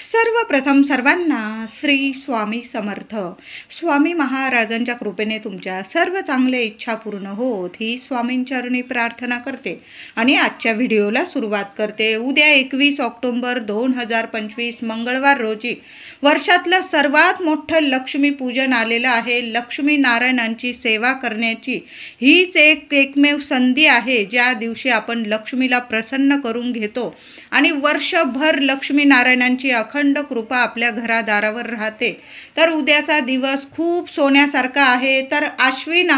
सर्वप्रथम सर्वांना श्री स्वामी समर्थ. स्वामी महाराजांच्या कृपेने तुमच्या सर्व चांगल्या इच्छा पूर्ण होत ही स्वामींचरणी प्रार्थना करते आणि आजच्या व्हिडिओला सुरुवात करते. उद्या 21 ऑक्टोबर 2025 मंगळवार रोजी वर्षातलं सर्वात मोठं लक्ष्मी पूजन आलेलं आहे. लक्ष्मी नारायणांची सेवा करण्याची हीच एकमेव संधी आहे ज्या दिवशी आपण लक्ष्मीला प्रसन्न करून घेतो आणि वर्षभर लक्ष्मी नारायणांची अखंड कृपा आपल्या घरादारावर राहते. तर उद्याचा दिवस खूप सोन्यासारखा आहे. तर आश्विन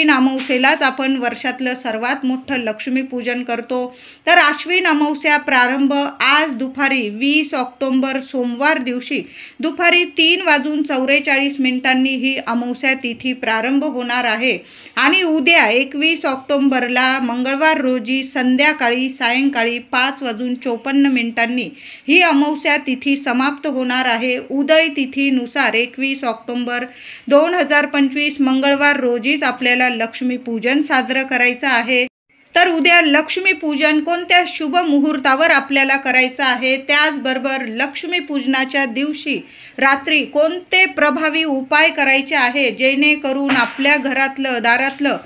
अमावस्येलाच आपण वर्षातलं सर्वात मोठं लक्ष्मी पूजन करतो. तर आश्विन अमावस्या प्रारंभ आज दुपारी 20 ऑक्टोबर सोमवार दिवशी दुपारी 3:44 ही अमावस्या तिथी प्रारंभ होणार आहे आणि उद्या 21 ऑक्टोबरला मंगळवार रोजी सायंकाळी 5:54 ही अमावस्या तिथी समाप्त होणार आहे. उदय तिथीनुसार 21 ऑक्टोबर 2025 मंगळवार रोजीच आपल्याला लक्ष्मी पूजन साजरं करायचं आहे. तर उद्या लक्ष्मी पूजन कोणत्या शुभ मुहूर्तावर आपल्याला करायचं आहे, त्याचबरोबर लक्ष्मी पूजनाच्या दिवशी रात्री कोणते प्रभावी उपाय करायचे आहे जेणेकरून आपल्या दारातलं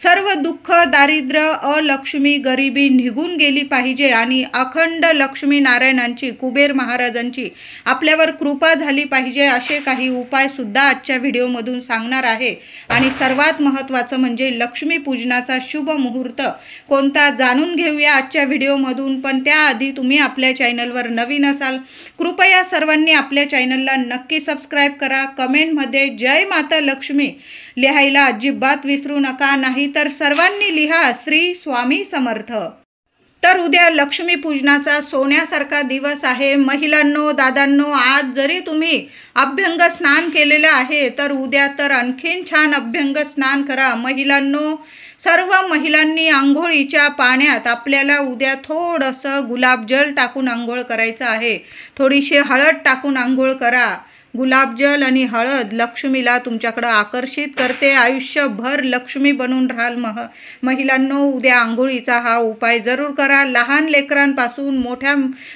सर्व दुःख, दारिद्र्य, अलक्ष्मी, गरिबी निघून गेली पाहिजे आणि अखंड लक्ष्मी नारायणांची, कुबेर महाराजांची आपल्यावर कृपा झाली पाहिजे, असे काही उपाय सुद्धा आजच्या व्हिडिओमधून सांगणार आहे. आणि सर्वात महत्त्वाचं म्हणजे लक्ष्मी पूजनाचा शुभ मुहूर्त कोणता जाणून घेऊया आजच्या व्हिडिओमधून. पण त्याआधी तुम्ही आपल्या चॅनलवर नवीन असाल, कृपया सर्वांनी आपल्या चॅनलला नक्की सबस्क्राईब करा. कमेंटमध्ये जय माता लक्ष्मी लिहायला अजिबात विसरू नका, नाही तर सर्वांनी लिहा श्री स्वामी समर्थ. तर उद्या लक्ष्मी पूजनाचा सोन्यासारखा दिवस आहे. महिलांनो, दादांनो, आज जरी तुम्ही अभ्यंग स्नान केलेलं आहे तर उद्या तर आणखीन छान अभ्यंग स्नान करा. महिलांनो, सर्व महिलांनी आंघोळीच्या पाण्यात आपल्याला उद्या थोडंसं गुलाबजल टाकून आंघोळ करायचं आहे. थोडीशी हळद टाकून आंघोळ करा. गुलाबजल आणि हळद लक्ष्मीला तुमच्याकडं आकर्षित करते. आयुष्यभर लक्ष्मी बनून राहाल. महिलांनो, उद्या आंघोळीचा हा उपाय जरूर करा. लहान लेकरांपासून मोठ्या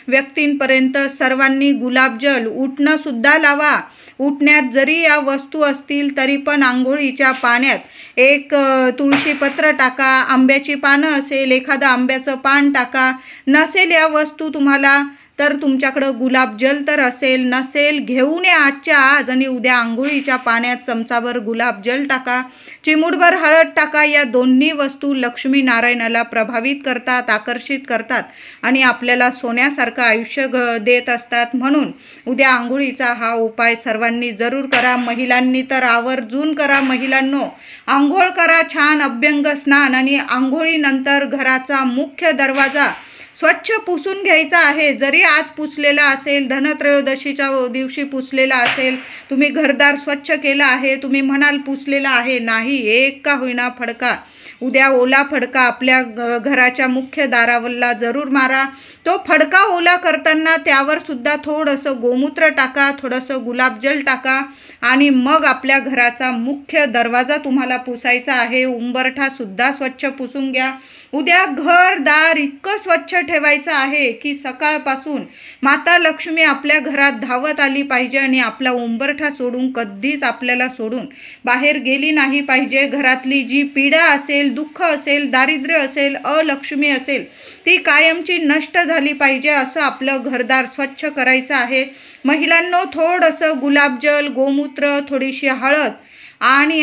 व्यक्तींपर्यंत सर्वांनी गुलाबजल उठणं सुद्धा लावा. उठण्यात जरी या वस्तू असतील तरी पण आंघोळीच्या पाण्यात एक तुळशीपत्र टाका, आंब्याची पानं असेल एखादं आंब्याचं पान टाका. नसेल या वस्तू तुम्हाला तर तुमच्याकडं गुलाबजल तर असेल, नसेल घेऊन या आजच्या आज आणि उद्या आंघोळीच्या पाण्यात चमचाभर गुलाबजल टाका, चिमूटभर हळद टाका. या दोन्ही वस्तू लक्ष्मी नारायणाला प्रभावित करतात, आकर्षित करतात आणि आपल्याला सोन्यासारखं आयुष्य देत असतात. म्हणून उद्या आंघोळीचा हा उपाय सर्वांनी जरूर करा. महिलांनी तर आवर्जून करा. महिलांनो, आंघोळ करा, छान अभ्यंग स्नान आणि आंघोळीनंतर घराचा मुख्य दरवाजा स्वच्छ पुसून घ्यायचा आहे. जरी आज पुसलेला असेल, धनत्रयोदशीच्या दिवशी पुसलेला असेल, तुम्ही घरदार स्वच्छ केला आहे, तुम्ही म्हणाल पुसलेला आहे, नाही, एक का होईना फडका, उद्या ओला फडका आपल्या घराच्या मुख्य दारावरला जरूर मारा. तो फडका ओला करताना त्यावर सुद्धा थोडंसं गोमूत्र टाका, थोडंसं गुलाबजल टाका आणि मग आपल्या घराचा मुख्य दरवाजा तुम्हाला पुसायचा आहे. उंबरठा सुद्धा स्वच्छ पुसून घ्या. उद्या घरदार इतकं स्वच्छ ठेवायचं आहे की सकाळपासून माता लक्ष्मी आपल्या घरात धावत आली पाहिजे आणि आपला उंबरठा सोडून कधीच आपल्याला सोडून बाहेर गेली नाही पाहिजे. घरातली जी पीडा असेल, दुःख असेल, दारिद्र्य असेल, अलक्ष्मी असेल, ती कायमची नष्ट झाली पाहिजे. असं आपलं घरदार स्वच्छ करायचं आहे. महिलांनो, थोडंसं गुलाबजल, गोमूत्र, थोडीशी हळद आणि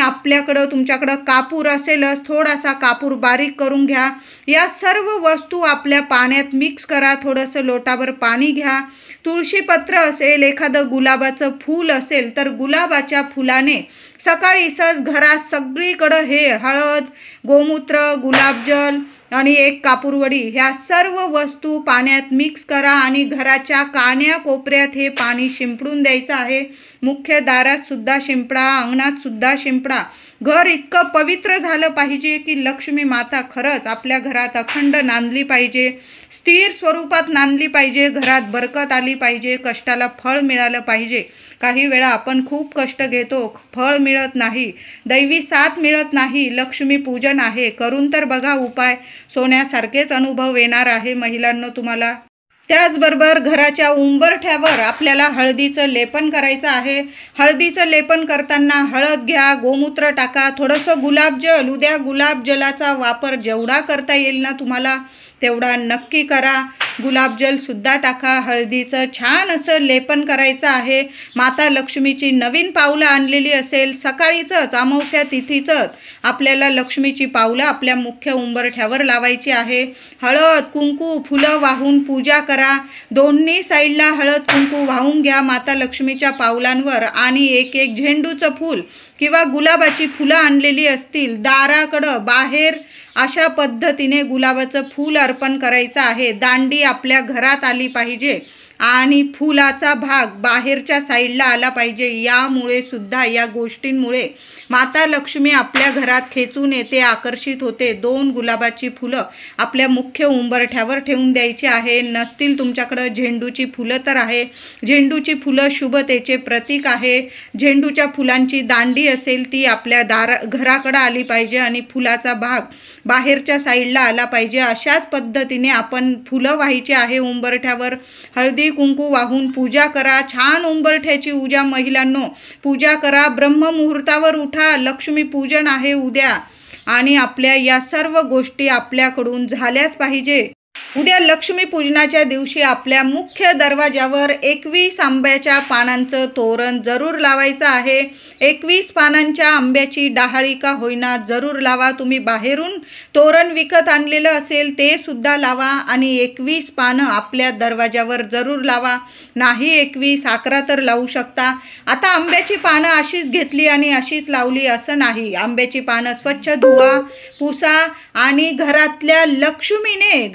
तुमच्याकडं कापूर असेलच, थोडासा कापूर बारीक करून घ्या. या सर्व वस्तू आपल्या पाण्यात मिक्स करा. थोडंसं लोटाभर पाणी घ्या. तुळशीपत्र असेल, एखादं गुलाबाचं फूल असेल तर गुलाबाच्या फुलाने सकाळी सहज घरात सगळीकडं हे हळद, गोमूत्र, गुलाबजल आणि एक कापूरवडी ह्या सर्व वस्तू पाण्यात मिक्स करा आणि घराच्या कान्या कोपऱ्यात हे पाणी शिंपडून द्यायचं आहे. मुख्य दारात सुद्धा शिंपडा, अंगणात सुद्धा शिंपडा. घर इतकं पवित्र झालं पाहिजे की लक्ष्मी माता खरंच आपल्या घरात अखंड नांदली पाहिजे, स्थिर स्वरूपात नांदली पाहिजे, घरात बरकत आली पाहिजे, कष्टाला फळ मिळालं पाहिजे. काही वेळा आपण खूप कष्ट घेतो, फळ मिळत नाही, दैवी साथ मिळत नाही. लक्ष्मी पूजन आहे, करून तर बघा उपाय, सोन्यासारखेच अनुभव येणार आहे महिलांनो तुम्हाला. त्याचबरोबर घराच्या उंबरठ्यावर आपल्याला हळदीचं लेपन करायचं आहे। हळदीचं लेपन करताना हळद घ्या, गोमूत्र टाका, थोडंसं गुलाबजल, उद्या गुलाबजलाचा वापर जेवढा करता येईल ना तुम्हाला तेवढा नक्की करा। गुलाबजलसुद्धा टाका। हळदीचं छान असं लेपन करायचं आहे। माता लक्ष्मीची नवीन पावलं आणलेली असेल, सकाळीचंच अमावस्या तिथीचंच आपल्याला लक्ष्मीची पावलं आपल्या मुख्य उंबरठ्यावर लावायची आहे। हळद कुंकू फुलं वाहून पूजा करा। दोन्ही साईडला हळद कुंकू वाहून घ्या माता लक्ष्मीच्या पावलांवर आणि एक एक झेंडूचं फूल किंवा गुलाबाची फुलं आणलेली असतील दाराकडं बाहेर अशा पद्धतीने गुलाबाचं फूल अर्पण करायचं आहे। दांडी आपल्या घरात आली पाहिजे आणि फुलाचा भाग बाहेरच्या साईडला आला पाहिजे। यामुळे सुद्धा या गोष्टींमुळे माता लक्ष्मी आपल्या घरात खेचून येते, आकर्षित होते। 2 गुलाबाची फुलं आपल्या मुख्य उंबरठ्यावर ठेवून द्यायची आहे। नसतील तुमच्याकडं झेंडूची फुलं तर आहे, झेंडूची फुलं शुभतेचे प्रतीक आहे। झेंडूच्या फुलांची दांडी असेल ती आपल्या घराकडं आली पाहिजे आणि फुलाचा भाग बाहेरच्या साईडला आला पाहिजे। अशाच पद्धतीने आपण फुलं व्हायची आहे उंबरठ्यावर। हळदी कुंकू वाहून पूजा करा। छान उंबरठ्याची उद्या महिलांनो पूजा करा। ब्रह्ममुहूर्तावर उठा, लक्ष्मी पूजन आहे उद्या आणि आपल्या या सर्व गोष्टी आपल्याकडून झाल्याच पाहिजे। उद्या लक्ष्मी पूजनाच्या दिवशी आपल्या मुख्य दरवाजावर 21 आंब्याच्या पानांचं तोरण जरूर लावायचं आहे। 21 पानांच्या आंब्याची डहाळी का होईना जरूर लावा। तुम्ही बाहेरून तोरण विकत आणलेलं असेल ते सुद्धा लावा आणि 21 पानं आपल्या दरवाजावर जरूर लावा। नाही 21 11 तर लावू शकता। आता आंब्याची पानं अशीच घेतली आणि अशीच लावली असं नाही। आंब्याची पानं स्वच्छ धुवा, पुसा आणि घरातल्या लक्ष्मीने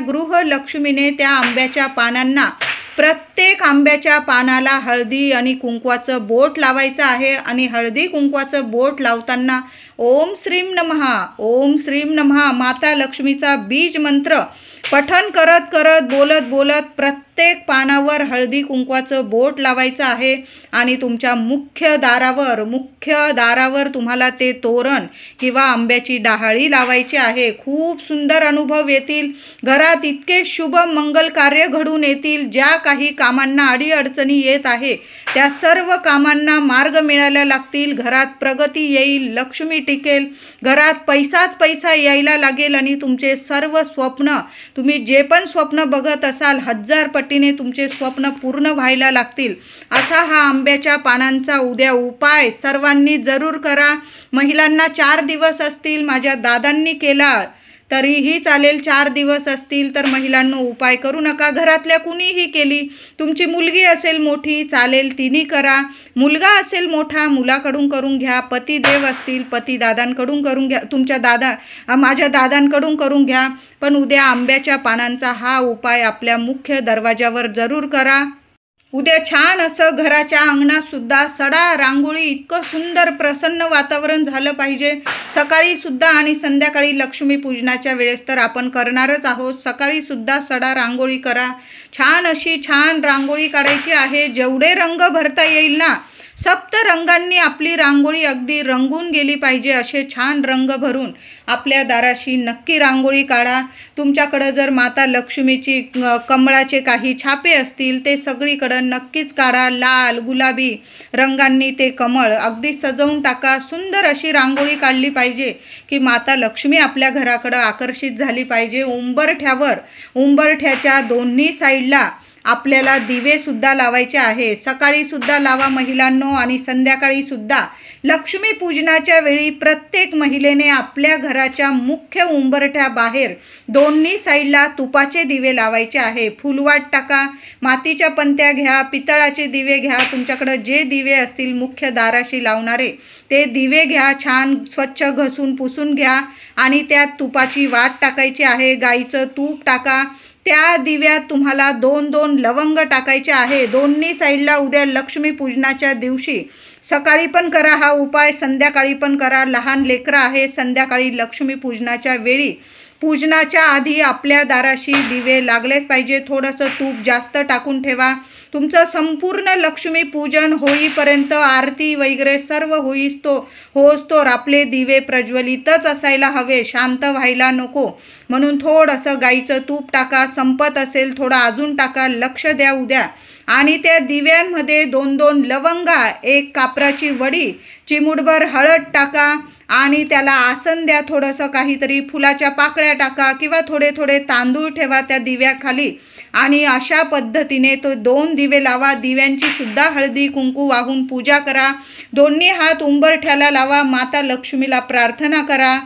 गृहलक्ष्मीने त्या आंब्याच्या पानांना प्रत्येक आंब्याच्या पानाला हळदी आणि कुंकवाचं बोट लावायचं आहे आणि हळदी कुंकवाचं बोट लावताना ओम श्रीम नमः, ओम श्रीम नमः माता लक्ष्मीचा बीज मंत्र पठण करत करत बोलत प्रत्येक पानावर हळदी कुंकवाचं बोट लावायचं आहे आणि तुमच्या मुख्य दारावर तुम्हाला ते तोरण किंवा आंब्याची डहाळी लावायची आहे। खूप सुंदर अनुभव येतील। घरात इतके शुभ मंगल कार्य घडून येतील। ज्या काही कामांना अडीअडचणी येत आहे त्या सर्व कामांना मार्ग मिळायला लागतील। घरात प्रगती येईल, लक्ष्मी टिकेल, घरात पैसा यायला लागेल आणि तुमचे सर्व स्वप्न, तुम्ही जे पण स्वप्न बघत असाल 1000 पटीने तुमचे स्वप्न पूर्ण व्हायला लागतील। असा हा आंब्याच्या पानांचा उद्या उपाय सर्वांनी जरूर करा। महिलांना 4 दिवस असतील, माझ्या दादांनी केला तरीही चालेल। 4 दिवस असतील तर महिलांनो उपाय करू नका। घरातल्या कुणीही केली, तुमची मुलगी असेल मोठी चालेल तिने करा, मुलगा असेल मोठा मुलाकडून करून घ्या, पतिदेव असतील पती दादांकडून करून घ्या, माझ्या दादांकडून करून घ्या। पण उद्या आंब्याच्या पानांचा हा उपाय आपल्या मुख्य दरवाजावर जरूर करा। उद्या छान असं घराच्या अंगणात सुद्धा सडा रांगोळी, इतकं सुंदर प्रसन्न वातावरण झालं पाहिजे। सकाळी सुद्धा आणि संध्याकाळी लक्ष्मी पूजनाच्या वेळेस तर आपण करणारच आहोत। सकाळी सुद्धा सडा रांगोळी करा। छान रांगोळी काढायची आहे। जेवढे रंग भरता येईल ना, 7 रंगांनी आपली रांगोळी अगदी रंगून गेली पाहिजे। असे छान रंग भरून आपल्या दाराशी नक्की रांगोळी काढा। तुमच्याकडे जर माता लक्ष्मीची कमळाचे काही छापे असतील ते सगळीकडे नक्कीच काढा। लाल गुलाबी रंगांनी ते कमळ अगदी सजवून टाका। सुंदर अशी रांगोळी काढली पाहिजे की माता लक्ष्मी आपल्या घराकडे आकर्षित झाली पाहिजे। उंबरठ्याच्या दोन्ही साईडला आपल्याला दिवे सुद्धा लावायचे आहे। सकाळी सुद्धा लावा महिलांनो आणि संध्याकाळी सुद्धा। लक्ष्मी पूजनाच्या वेळी प्रत्येक महिलेने आपल्या घराच्या मुख्य उंबरठ्या बाहेर दोन्ही साईडला तुपाचे दिवे लावायचे आहे। फुलवाट टाका, मातीच्या पंत्या घ्या, पितळाचे दिवे घ्या, तुमच्याकडे जे दिवे असतील मुख्य दाराशी लावणारे ते दिवे घ्या। छान स्वच्छ घसून पुसून घ्या आणि त्यात तुपाची वाट टाकायची आहे। गाईचं तूप टाका। त्या दिव्यात तुम्हाला 2 लवंग टाकायचे आहे। दोन्ही साईडला उद्या लक्ष्मी पूजनाच्या दिवशी सकाळी पण करा हा उपाय, संध्याकाळी पण करा। लहान लेकरं आहे, संध्याकाळी लक्ष्मी पूजनाच्या वेळी पूजनाच्या आधी आपल्या दाराशी दिवे लागलेच पाहिजे. थोडंसं तूप जास्त टाकून ठेवा. तुमचं संपूर्ण लक्ष्मी पूजन होईपर्यंत आरती वगैरे सर्व होईस्तोवर आपले दिवे प्रज्वलितच असायला हवे, शांत व्हायला नको. म्हणून थोडंसं गाईचं तूप टाका. संपत असेल थोडं अजून टाका. लक्ष द्या उद्या. आणि त्या दिव्यांमध्ये 2-2 लवंगा, 1 कापराची वडी, चिमूटभर हळद टाका आणि त्याला आसन द्या. थोडंसं काहीतरी फुलाच्या पाकळ्या टाका किंवा थोडे थोडे तांदूळ ठेवा त्या दिव्याखाली आणि अशा पद्धतीने तो 2 दिवे लावा. दिव्यांची सुद्धा हळदी कुंकू वाहून पूजा करा. दोन्ही हात उंबरठ्याला लावा. माता लक्ष्मीला प्रार्थना करा.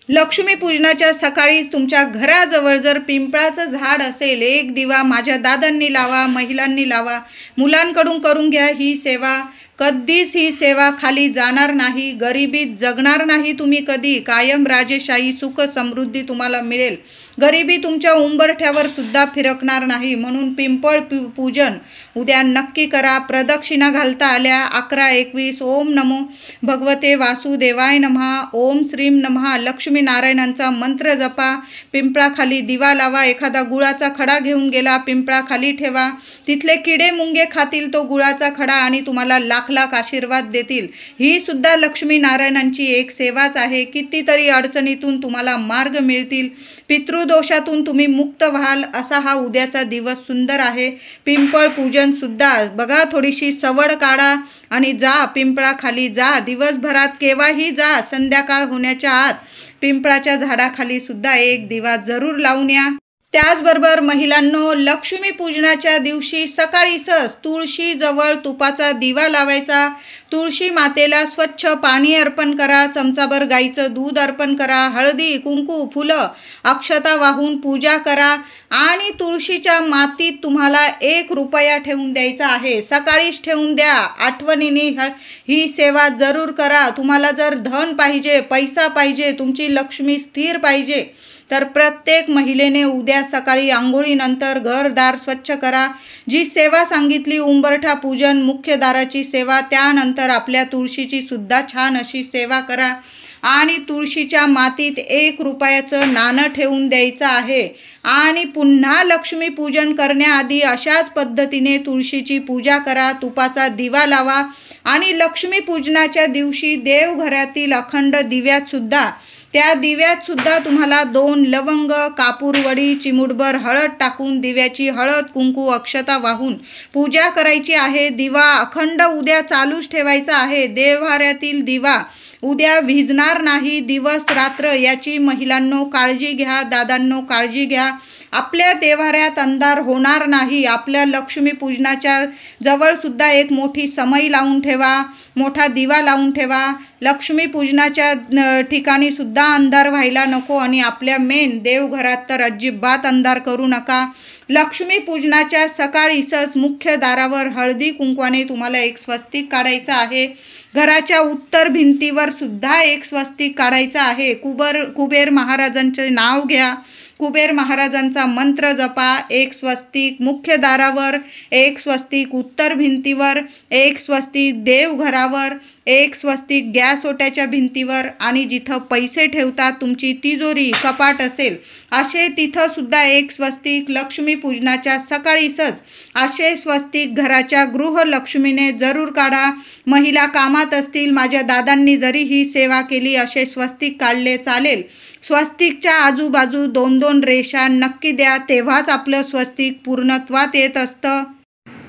लक्ष्मी पूजनाच्या सकाळी तुमच्या घराजवळ जर पिंपळाचं झाड असेल, 1 दिवा माझ्या दादांनी लावा, महिलांनी लावा, मुलांकडून करून घ्या ही सेवा. कधीच ही सेवा खाली जाणार नाही. गरिबीत जगणार नाही तुम्ही कधी. कायम राजेशाही सुख समृद्धी तुम्हाला मिळेल. गरिबी तुमच्या उंबरठ्यावर सुद्धा फिरकणार नाही. म्हणून पिंपळ पूजन उद्या नक्की करा. प्रदक्षिणा घालता आल्या 11-21 ओम नमो भगवते वासुदेवाय नमः, ओम श्रीम नमः, लक्ष्मी नारायणांचा मंत्र जपा. पिंपळाखाली दिवा लावा. एखादा गुळाचा खडा घेऊन गेला, पिंपळाखाली ठेवा. तिथले किडे मुंगे खातील तो गुळाचा खडा आणि तुम्हाला लाख आशीर्वाद देतील. ही सुद्धा लक्ष्मी नारायणांची एक सेवाच आहे. कितीतरी अडचणीतून तुम्हाला मार्ग मिळतील. पितृदोषातून तुम्ही मुक्त व्हाल. असा हा उद्याचा दिवस सुंदर आहे. पिंपळ पूजन सुद्धा बघा. थोडीशी सवड काढा आणि जा पिंपळाखाली जा. दिवसभरात केव्हाही जा. संध्याकाळ होण्याच्या आत पिंपळाच्या झाडाखाली सुद्धा 1 दिवा जरूर लावून या. त्याचबरोबर महिलांनो, लक्ष्मी पूजनाच्या दिवशी सकाळीच तुळशीजवळ तुपाचा दिवा लावायचा. तुळशी मातेला स्वच्छ पाणी अर्पण करा. चमचाभर गाईचं दूध अर्पण करा. हळदी कुंकू फुलं अक्षता वाहून पूजा करा आणि तुळशीच्या मातीत तुम्हाला 1 रुपया ठेवून द्यायचा आहे. सकाळीच ठेवून द्या. आठवणीने ही सेवा जरूर करा. तुम्हाला जर धन पाहिजे, पैसा पाहिजे, तुमची लक्ष्मी स्थिर पाहिजे तर प्रत्येक महिलेने उद्या सकाळी आंघोळीनंतर घरदार स्वच्छ करा. जी सेवा सांगितली, उंबरठा पूजन, मुख्य दाराची सेवा, त्यानंतर आपल्या तुळशीची सुद्धा छान अशी सेवा करा आणि तुळशीच्या मातीत 1 रुपयाचं नाणं ठेवून द्यायचं आहे. आणि पुन्हा लक्ष्मी पूजन करण्याआधी अशाच पद्धतीने तुळशीची पूजा करा. तुपाचा दिवा लावा आणि लक्ष्मी पूजनाच्या दिवशी देवघरातील अखंड दिव्यात सुद्धा तुम्हाला 2 लवंग, कापूर वडी, चिमूटभर हळद टाकून दिव्याची हळद कुंकू अक्षता वाहून पूजा करायची आहे. दिवा अखंड उद्या चालूच ठेवायचा आहे. देवघरातील दिवा उद्या विझणार नाही दिवस रात्र. याची महिलांनो काळजी घ्या. दादांनो काळजी घ्या. आपल्या देव्हाऱ्यात अंधार होणार नाही. आपल्या लक्ष्मी पूजनाच्या जवळ सुद्धा एक मोठी समई लावून ठेवा. मोठा दिवा लावून ठेवा. लक्ष्मी पूजनाच्या ठिकाणी सुद्धा अंधार व्हायला नको आणि आपल्या मेन देवघरात तर अजिबात अंधार करू नका. लक्ष्मी पूजनाच्या सकाळीच मुख्य दारावर हळदी कुंकवाने तुम्हाला 1 स्वस्तिक काढायचं आहे. घराच्या उत्तर भिंतीवर सुद्धा 1 स्वस्तिक काढायचं आहे. कुबेर महाराजांचे नाव घ्या. कुबेर महाराजांचा मंत्र जपा. 1 स्वस्तिक मुख्य दारावर, 1 स्वस्तिक उत्तर भिंतीवर, 1 स्वस्तिक देवघरावर, 1 स्वस्तिक गॅस ओट्याच्या भिंतीवर आणि जिथं पैसे ठेवतात, तुमची तिजोरी कपाट असेल असे तिथं सुद्धा 1 स्वस्तिक. लक्ष्मी पूजनाच्या सकाळीच असे स्वस्तिक घराच्या गृहलक्ष्मीने जरूर काढा. महिला कामात असतील, माझ्या दादांनी जरी ही सेवा केली असे स्वस्तिक काढले चालेल. स्वस्तिकच्या आजूबाजू 2-2 रेषा नक्की द्या. तेव्हाच आपलं स्वस्तिक पूर्णत्वात येत असतं.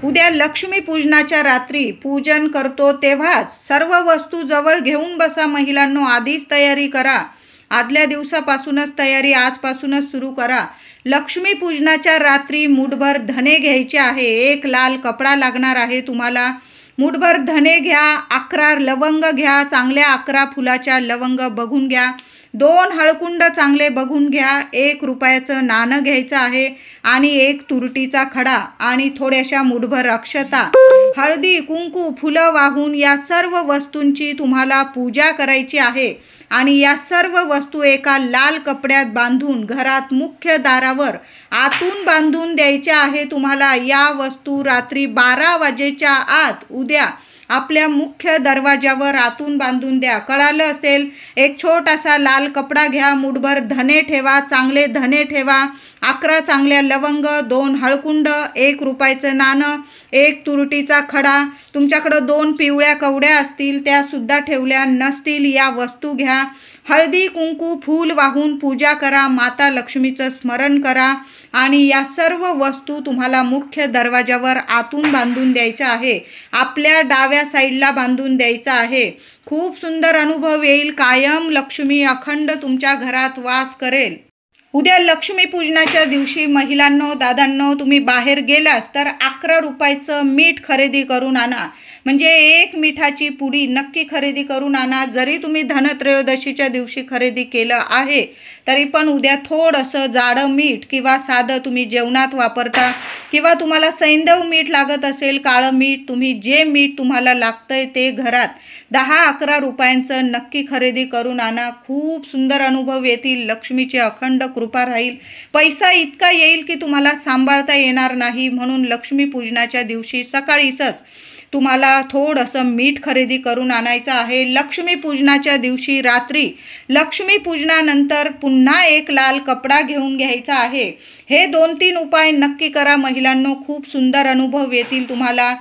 उद्या लक्ष्मी पूजनाच्या रात्री पूजन करतो तेव्हाच सर्व वस्तू जवळ घेऊन बसा. महिलांनो आधीच तयारी करा. आदल्या दिवसापासूनच तयारी आजपासूनच सुरू करा. लक्ष्मी पूजनाच्या रात्री मुठभर धने घ्यायचे आहे. 1 लाल कपडा लागणार आहे तुम्हाला. मुठभर धने घ्या. 11 लवंग घ्या. चांगल्या 11 फुलाच्या लवंग बघून घ्या. 2 हळकुंड चांगले बघून घ्या. 1 रुपयाचं नाणं घ्यायचं आहे आणि 1 तुरटीचा खडा आणि थोड्याशा मुठभर अक्षता, हळदी कुंकू फुलं वाहून या सर्व वस्तूंची तुम्हाला पूजा करायची आहे. आणि या सर्व वस्तू एका लाल कपड्यात बांधून घरात मुख्य दारावर आतून बांधून द्यायच्या आहे तुम्हाला. या वस्तू रात्री 12 वाजेच्या आत उद्या आपल्या मुख्य दरवाजावर आतून बांधून द्या। कळालं असेल? एक छोटासा लाल कपडा घ्या, मुठभर धने ठेवा, चांगले धने ठेवा, 11 चांगल्या लवंग, 2 हळकुंड, 1 रुपयाचं नाणं, 1 तुरटीचा खडा, तुमच्याकडं 2 पिवळ्या कवड्या असतील त्या सुद्धा ठेवल्या नसतील या वस्तू घ्या। हळदी कुंकू फूल वाहून पूजा करा, माता लक्ष्मीचं स्मरण करा आणि या सर्व वस्तू तुम्हाला मुख्य दरवाजावर आतून बांधून द्यायच्या आहे। आपल्या डाव्या साईडला बांधून द्यायचं आहे। खूप सुंदर अनुभव येईल। कायम लक्ष्मी अखंड तुमच्या घरात वास करेल। उद्या लक्ष्मीपूजनाच्या दिवशी महिलांनो, दादांनो, तुम्ही बाहेर गेलास तर 11 रुपयाचं मीठ खरेदी करून आणा। म्हणजे 1 मिठाची पुडी नक्की खरेदी करून आणा। जरी तुम्ही धनत्रयोदशीच्या दिवशी खरेदी केलं आहे तरी पण उद्या थोडंसं जाडं मीठ किंवा साधं तुम्ही जेवणात वापरता किंवा तुम्हाला सैंधव मीठ लागत असेल, काळं मीठ, तुम्ही जे मीठ तुम्हाला लागतंय ते घरात 10-11 रुपयांचं नक्की खरेदी करून आणा। खूप सुंदर अनुभव येतील। लक्ष्मीची अखंड कृपा राहील। पैसा इतका येईल की तुम्हाला सांभाळता येणार नाही। म्हणून लक्ष्मीपूजनाच्या दिवशी सकाळीच तुम्हाला थोडंसं मीठ खरेदी करून आणायचं आहे। लक्ष्मीपूजनाच्या दिवशी रात्री लक्ष्मीपूजनानंतर पुन्हा एक लाल कपडा घेऊन घ्यायचा आहे। हे 2-3 उपाय नक्की करा महिलांनो, खूप सुंदर अनुभव येतील तुम्हाला।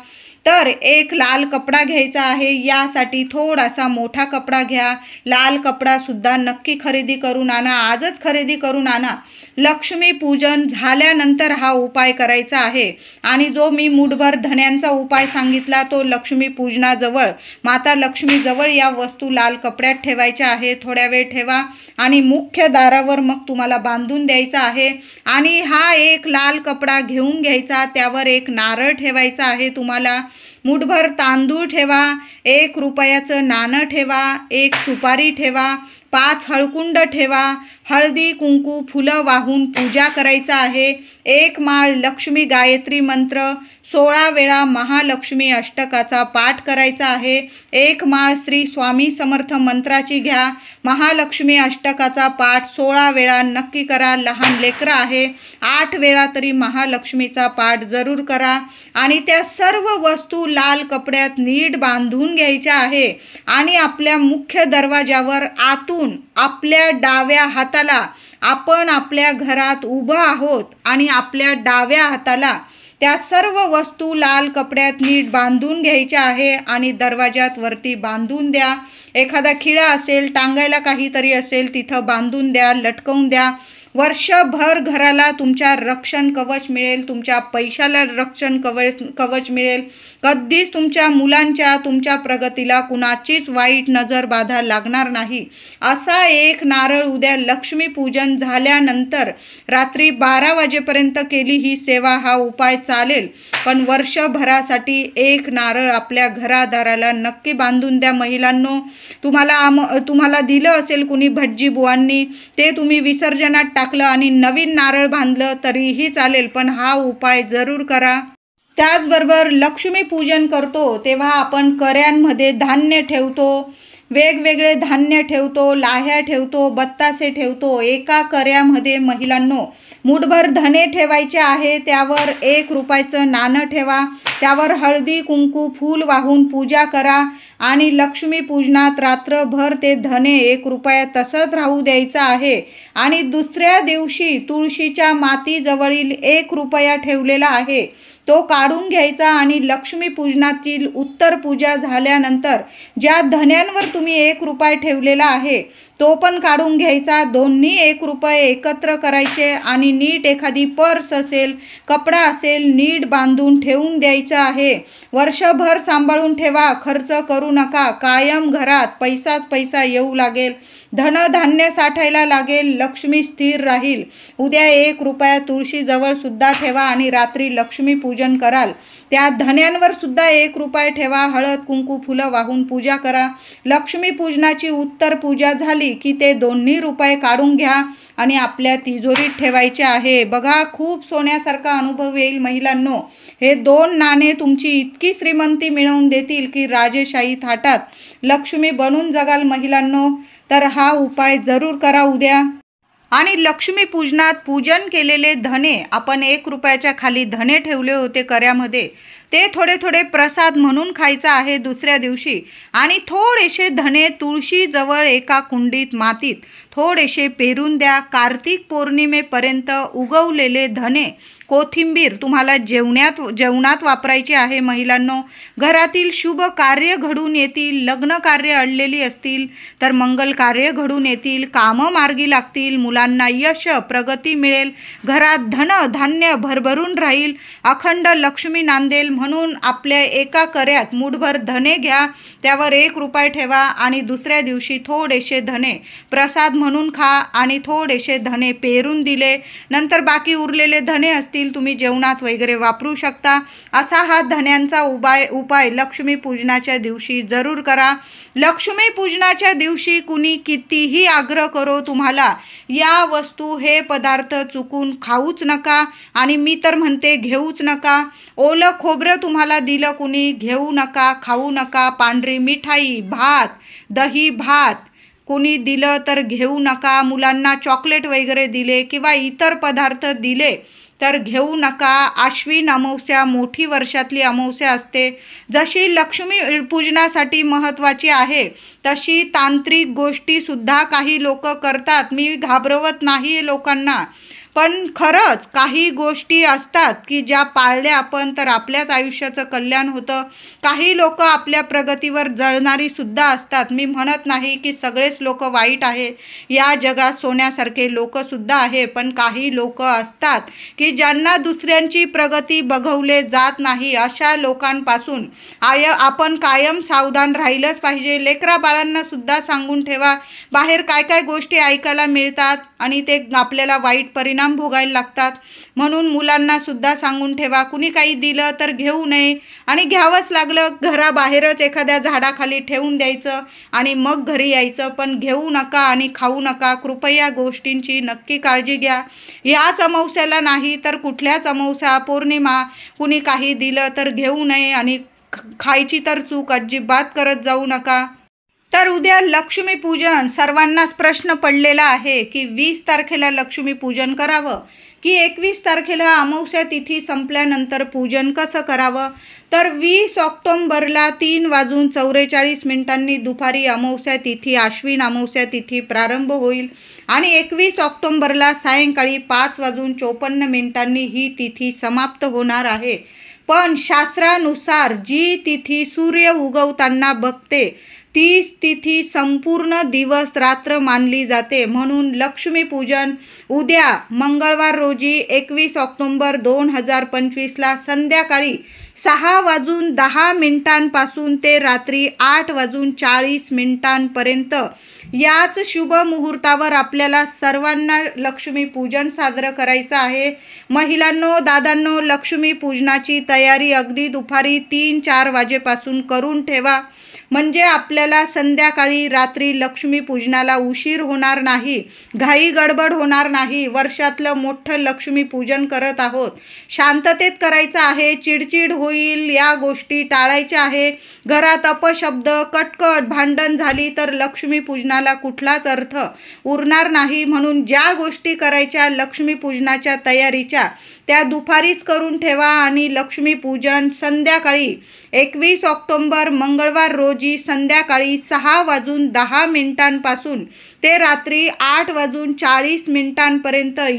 तर एक लाल कपडा घ्यायचा आहे। यासाठी थोडासा मोठा कपडा घ्या। लाल कपडा सुद्धा नक्की खरेदी करून आणा, आजच खरेदी करून आणा। लक्ष्मी पूजन झाल्यानंतर हा उपाय करायचा आहे। आणि जो मी मुठभर धण्यांचा उपाय सांगितला तो लक्ष्मी पूजनाजवळ, माता लक्ष्मीजवळ या वस्तू लाल कपड्यात ठेवायच्या आहे। थोड्या वेळ ठेवा आणि मुख्य दारावर मग तुम्हाला बांधून द्यायचा आहे। आणि हा एक लाल कपडा घेऊन घ्यायचा, त्यावर एक नारळ ठेवायचा आहे तुम्हाला। मुठभर तांदूळ ठेवा, 1 रुपयाचं नाणं ठेवा, 1 सुपारी ठेवा, 5 हळकुंड ठेवा, हळदी कुंकू फुलं वाहून पूजा करायचं आहे। 1 माळ लक्ष्मी गायत्री मंत्र 16 वेळा महालक्ष्मी अष्टकाचा पाठ करायचा आहे। 1 माळ श्री स्वामी समर्थ मंत्राची घ्या। महालक्ष्मी अष्टकाचा पाठ 16 वेळा नक्की करा। लहान लेकरं आहे 8 वेळा तरी महालक्ष्मीचा पाठ जरूर करा। आणि त्या सर्व वस्तू लाल कपड्यात नीट बांधून घ्यायच्या आहे। आणि आपल्या मुख्य दरवाजावर आतून आपल्या डाव्या हाताला, आपण आपल्या घरात उभं आहोत आणि आपल्या डाव्या हाताला त्या सर्व वस्तू लाल कपड्यात नीट बांधून घ्यायच्या आहे आणि दरवाजात वरती बांधून द्या। एखादा खिळा असेल, टांगायला काहीतरी असेल तिथं बांधून द्या, लटकवून द्या। वर्षभर घराला तुमच्या रक्षण कवच मिळेल, तुमच्या पैशाला रक्षण कवच मिळेल। कधीच तुमच्या मुलांच्या, तुमच्या प्रगतीला कुणाचीच वाईट नजर बाधा लागणार नाही। असा एक नारळ उद्या लक्ष्मीपूजन झाल्यानंतर रात्री 12 वाजेपर्यंत केली ही सेवा, हा उपाय चालेल। पण वर्षभरासाठी एक नारळ आपल्या घरादाराला नक्की बांधून द्या महिलांनो। तुम्हाला दिलं असेल कुणी भटजी बुवांनी, ते तुम्ही विसर्जनात टाकलं आणि नवीन नारळ बांधलं तरीही चालेल, पण हा उपाय जरूर करा। त्याचबरोबर लक्ष्मी पूजन करतो तेव्हा आपण कर्यांमध्ये धान्य ठेवतो, वेगवेगळे धान्य ठेवतो, लाह्या ठेवतो, बत्तासे ठेवतो। एका कर्यामध्ये महिलांनो मुठभर धने ठेवायचे आहे, त्यावर 1 रुपयाचं नाणं ठेवा, त्यावर हळदी कुंकू फूल वाहून पूजा करा आणि लक्ष्मी पूजनात रात्रभर ते धने 1 रुपया तसंच राहू द्यायचं आहे। आणि दुसऱ्या दिवशी तुळशीच्या मातीजवळील 1 रुपया ठेवलेला आहे तो काढून घ्यायचा आणि लक्ष्मी पूजनातील उत्तर पूजा झाल्यानंतर ज्या धन्यांवर तुम्ही 1 रुपया ठेवलेला आहे तो पण काढून घ्यायचा। दोन्ही 1 रुपये एकत्र करायचे आणि नीट एखादी पर्स असेल, कपडा असेल, नीट बांधून ठेवून द्यायचं आहे। वर्षभर सांभाळून ठेवा, खर्च करू नका। कायम घरात पैसाच पैसा येऊ लागेल, धनधान्य साठायला लागेल, लक्ष्मी स्थिर राहील। उद्या 1 रुपया तुळशीजवळ सुद्धा ठेवा आणि रात्री लक्ष्मी पूजन कराल त्या धन्यांवर सुद्धा 1 रुपया ठेवा। हळद कुंकू फुलं वाहून पूजा करा। लक्ष्मी पूजनाची उत्तर पूजा झाली की ते दोन्ही रुपये काढून घ्या आणि आपल्या तिजोरीत ठेवायचे आहे। बघा, खूप सोन्यासारखा अनुभव येईल महिलांनो। हे 2 नाणे तुमची इतकी श्रीमंती मिळवून देतील की राजेशाही थाटात लक्ष्मी बनून जगाल महिलांनो। तर हा उपाय जरूर करा उद्या। आणि लक्ष्मी पूजनात पूजन केलेले धने, आपण 1 रुपयाच्या खाली धने ठेवले होते कर्यामध्ये, ते थोडे थोडे प्रसाद म्हणून खायचं आहे दुसऱ्या दिवशी. आणि थोडेसे धणे तुळशीजवळ एका कुंडीत मातीत थोडेसे पेरून द्या. कार्तिक पौर्णिमेपर्यंत उगवलेले धणे कोथिंबीर तुम्हाला जेवणात वापरायची आहे. महिलांनो, घरातील शुभ कार्य घडून येतील, लग्न कार्य अडलेली असतील तर मंगल कार्य घडून येतील, कामं मार्गी लागतील, मुलांना यश प्रगती मिळेल, घरात धन धान्य भरभरून राहील, अखंड लक्ष्मी नांदेल. म्हणून आपल्या एका कर्यात मूठभर धणे घ्या, त्यावर 1 रुपया ठेवा आणि दुसऱ्या दिवशी थोडेसे धणे प्रसाद म्हणून खा आणि थोडेसे धणे पेरून दिले. नंतर बाकी उरलेले धणे असतील तुम्ही जेवणात वगैरे वापरू शकता. असा हा धण्यांचा उपाय लक्ष्मी पूजनाच्या दिवशी जरूर करा. लक्ष्मी पूजनाच्या दिवशी कुणी कितीही आग्रह करो तुम्हाला या वस्तू हे पदार्थ चुकून खाऊच नका आणि मी तर म्हणते घेऊच नका. ओलं खोबरं तुम्हाला दिलं कुणी, घेऊ नका, खाऊ नका. पांढरी मिठाई, भात, दही भात कोणी दिलं तर घेऊ नका. मुलांना चॉकलेट वगैरे दिले किंवा इतर पदार्थ दिले तर घेऊ नका. आश्विन अमावस्या मोठी वर्षातली अमावस्या असते. जशी लक्ष्मी पूजनासाठी महत्त्वाची आहे तशी तांत्रिक गोष्टीसुद्धा काही लोक करतात. मी घाबरवत नाही लोकांना, पण खरंच काही गोष्टी असतात की ज्या पाळल्या आपण तर आपल्याच आयुष्याचं कल्याण होतं. काही लोक आपल्या प्रगतीवर जळणारी सुद्धा असतात. मी म्हणत नाही की सगळेच लोक वाईट आहे, या जगात सोन्यासारखे लोकसुद्धा आहे, पण काही लोक असतात की ज्यांना दुसऱ्यांची प्रगती बघवले जात नाही. अशा लोकांपासून आपण कायम सावधान राहिलंच पाहिजे. लेकरा बाळांना सुद्धा सांगून ठेवा, बाहेर काय काय गोष्टी ऐकायला मिळतात आणि ते आपल्याला वाईट परिणाम भोगायला लागतात. म्हणून मुलांना सुद्धा सांगून ठेवा, कुणी काही दिलं तर घेऊ नये आणि घ्यावंच लागलं घराबाहेरच एखाद्या झाडाखाली ठेवून द्यायचं आणि मग घरी यायचं, पण घेऊ नका आणि खाऊ नका. कृपया गोष्टींची नक्की काळजी घ्या. ह्याच अमावस्याला नाही तर कुठल्याच अमावस्या पौर्णिमा कुणी काही दिलं तर घेऊ नये आणि खायची तर चूक अजिबात करत जाऊ नका. तर उद्या लक्ष्मीपूजन सर्वांनाच प्रश्न पडलेला आहे की 20 तारखेला लक्ष्मीपूजन करावं की 21 तारखेला अमावस्या तिथी संपल्यानंतर पूजन कसं करावं. तर 20 ऑक्टोंबरला 3:44 दुपारी अमावस्या तिथी आश्विन अमावस्या तिथी प्रारंभ होईल आणि 21 ऑक्टोंबरला सायंकाळी 5:54 ही तिथी समाप्त होणार आहे. पण शास्त्रानुसार जी तिथी सूर्य उगवताना बघते तीच तिथी संपूर्ण दिवस रात्र मानली जाते. म्हणून लक्ष्मीपूजन उद्या मंगळवार रोजी 21 ऑक्टोंबर 2025ला संध्याकाळी 6:10 ते रात्री 8:40 याच शुभ मुहूर्तावर आपल्याला सर्वांना लक्ष्मीपूजन साजरं करायचं आहे. महिलांनो, दादांनो, लक्ष्मीपूजनाची तयारी अगदी दुपारी 3-4 वाजेपासून करून ठेवा, म्हणजे आपल्याला संध्याकाळी रात्री लक्ष्मीपूजनाला उशीर होणार नाही, घाई गडबड होणार नाही. वर्षातलं मोठं लक्ष्मीपूजन करत आहोत, शांततेत करायचं आहे, चिडचिड होईल या गोष्टी टाळायच्या आहे. घरात अपशब्द, कटकट, भांडण झाली तर लक्ष्मीपूजनाला कुठलाच अर्थ उरणार नाही. म्हणून ज्या गोष्टी करायच्या लक्ष्मीपूजनाच्या तयारीच्या त्या दुपारीच करून ठेवा आणि लक्ष्मीपूजन संध्याकाळी 21 ऑक्टोंबर मंगळवार रोजी संध्याकाळी 6:10 ते रात्री 8:40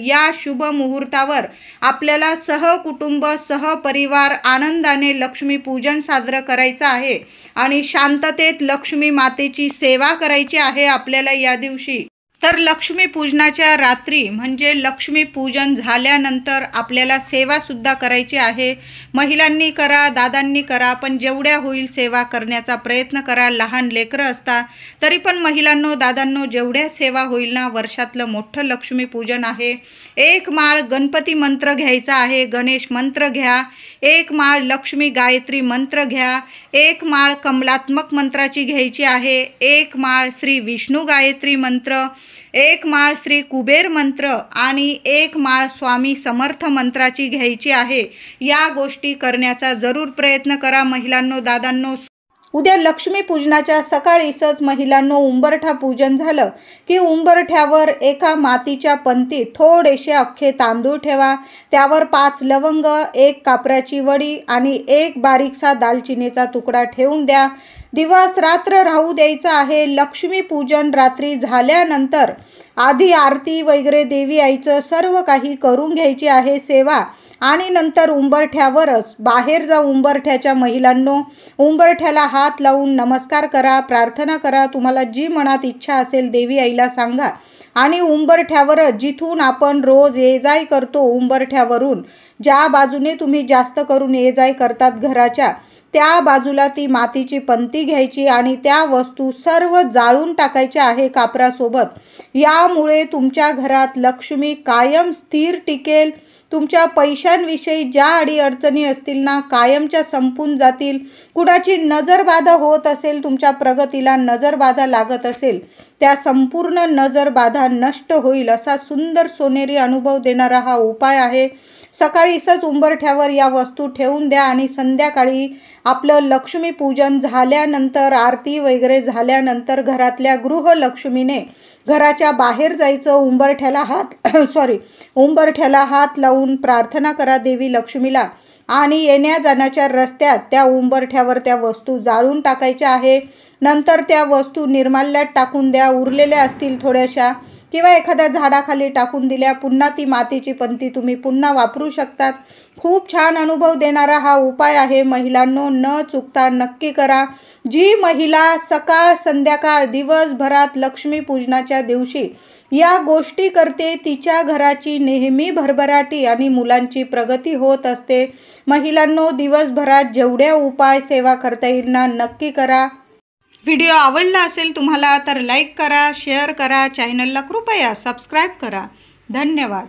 या शुभ मुहूर्तावर आपल्याला सहकुटुंब सहपरिवार आनंदाने लक्ष्मीपूजन साजरं करायचं आहे आणि शांततेत लक्ष्मी मातेची सेवा करायची आहे आपल्याला या दिवशी. तर लक्ष्मीपूजनाच्या रात्री म्हणजे लक्ष्मीपूजन झाल्यानंतर आपल्याला सेवासुद्धा करायची आहे. महिलांनी करा, दादांनी करा, पण जेवढ्या होईल सेवा करण्याचा प्रयत्न करा. लहान लेकरं असतात तरी पण महिलांनो, दादांनो, जेवढ्या सेवा होईल ना, वर्षातलं मोठं लक्ष्मीपूजन आहे. 1 माळ गणपती मंत्र घ्यायचा आहे, गणेश मंत्र घ्या. 1 माळ लक्ष्मी गायत्री मंत्र घ्या. 1 माळ कमलात्मक मंत्राची घ्यायची आहे. 1 माळ श्री विष्णू गायत्री मंत्र, 1 माळ श्री कुबेर मंत्र आणि 1 माळ स्वामी समर्थ मंत्राची घ्यायची आहे. या गोष्टी करण्याचा जरूर प्रयत्न करा महिलांनो, दादांनो. उद्या लक्ष्मी पूजनाच्या सकाळीच महिलांनो उंबरठा पूजन झालं की उंबरठ्यावर एका मातीच्या पंतीत थोडेसे अख्खे तांदूळ ठेवा, त्यावर 5 लवंग, 1 कापराची वडी आणि 1 बारीकसा दालचिनीचा तुकडा ठेवून द्या. दिवस रात्र राहू द्यायचं आहे. लक्ष्मी पूजन रात्री झाल्यानंतर आधी आरती वगैरे देवी आईचं सर्व काही करून घ्यायची आहे सेवा, आणि नंतर उंबरठ्यावरच बाहेर जा. उंबरठ्याच्या महिलांनो उंबरठ्याला हात लावून नमस्कार करा, प्रार्थना करा, तुम्हाला जी मनात इच्छा असेल देवी आईला सांगा. आणि उंबरठ्यावरच जिथून आपण रोज ये जाय करतो, उंबरठ्यावरून ज्या बाजूने तुम्ही जास्त करून ये जाय करतात घराच्या, त्या बाजूला ती मातीची पंती घ्यायची आणि त्या वस्तू सर्व जाळून टाकायच्या आहे कापरासोबत. यामुळे तुमच्या घरात लक्ष्मी कायम स्थिर टिकेल. तुमच्या पैशांविषयी ज्या अडीअडचणी असतील ना, कायमच्या संपून जातील. कुणाची नजरबाधा होत असेल, तुमच्या प्रगतीला नजरबाधा लागत असेल, त्या संपूर्ण नजरबाधा नष्ट होईल असा सुंदर सोनेरी अनुभव देणारा हा उपाय आहे. सकाळीच उंबरठ्यावर या वस्तू ठेवून द्या आणि संध्याकाळी आपलं लक्ष्मी पूजन झाल्यानंतर, आरती वगैरे झाल्यानंतर घरातल्या गृहलक्ष्मीने घराच्या बाहेर जायचं. उंबरठ्याला हात लावून प्रार्थना करा देवी लक्ष्मीला, आणि येण्या जाण्याच्या रस्त्यात त्या उंबरठ्यावर त्या वस्तू जाळून टाकायच्या आहे. नंतर त्या वस्तू निर्माल्यात टाकून द्या. उरलेल्या असतील थोड्याशा किंवा एखाद्या झाडाखाली टाकून दिल्या, पुन्हा ती मातीची पंती तुम्ही पुन्हा वापरू शकतात. खूप छान अनुभव देणारा हा उपाय आहे. महिलांनो न चुकता नक्की करा. जी महिला सकाळ संध्याकाळ दिवसभरात लक्ष्मी पूजनाच्या दिवशी या गोष्टी करते, तिच्या घराची नेहमी भरभराटी आणि मुलांची प्रगती होत असते. महिलांनो दिवसभरात जेवढ्या उपाय सेवा करता येईल ना, नक्की करा. व्हिडिओ आवडला असेल तुम्हाला तर लाईक करा, शेअर करा, चॅनलला कृपया सबस्क्राईब करा. धन्यवाद.